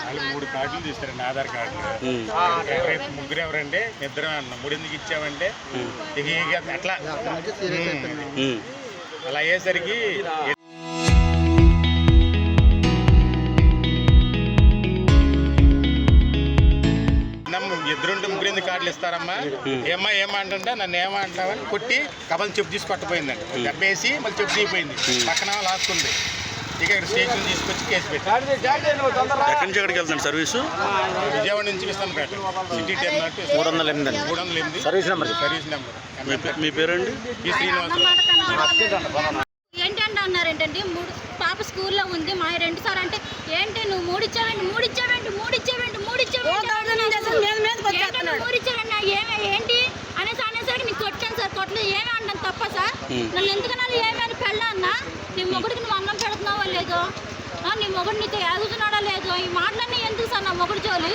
వాళ్ళు 3 కార్డులు తీస్తారండి, ఆధార్ కార్డులు. ముగ్గురు ఎవరంటే ఇద్దరు అన్న 3 ఎందుకు ఇచ్చామంటే ఇక అట్లా అలా అయ్యేసరికి ఇద్దరుంటే 3 ఎందుకు కార్డులు ఇస్తారమ్మా, ఏమంటే నన్ను ఏమంటావని కొట్టి కబల్ చెప్పు తీసి కొట్టపోయిందండి. దెబ్బేసి మళ్ళీ చెప్పు తీయిపోయింది, పక్కన లాక్కుంది. ఇక స్టేషన్ తీసుకొచ్చి కేసు పెట్టారు. ఎక్కడి నుంచి ఎక్కడికి వెళ్తాను సర్వీసు? విజయవాడ నుంచి విస్తానపేట సిటీ టెర్మినల్ 308 సర్వీస్ నెంబర్. మీ పేరండి? ఈ శ్రీనివాస. ఏంటంటే అన్నారేంటండి, పాప స్కూల్లో ఉంది, మా 2 సార్ అంటే ఏంటి నువ్వు 3 ఇచ్చావేంటి ఏంటి అనేసరికి నీకు కొట్టాను సార్. కొట్టలేదు ఏమి అంటాను తప్ప సార్? నన్ను ఎందుకన్నా ఏమని పెళ్ళా అన్నా, నీ మొగుడికి నువ్వు అన్నం పెడుతున్నావా లేదో, నీ మొగుడు నీతో ఎదుగుతున్నాడా లేదో, ఈ మాటలన్నీ ఎందుకు సార్ నా మొగుడు జోలి?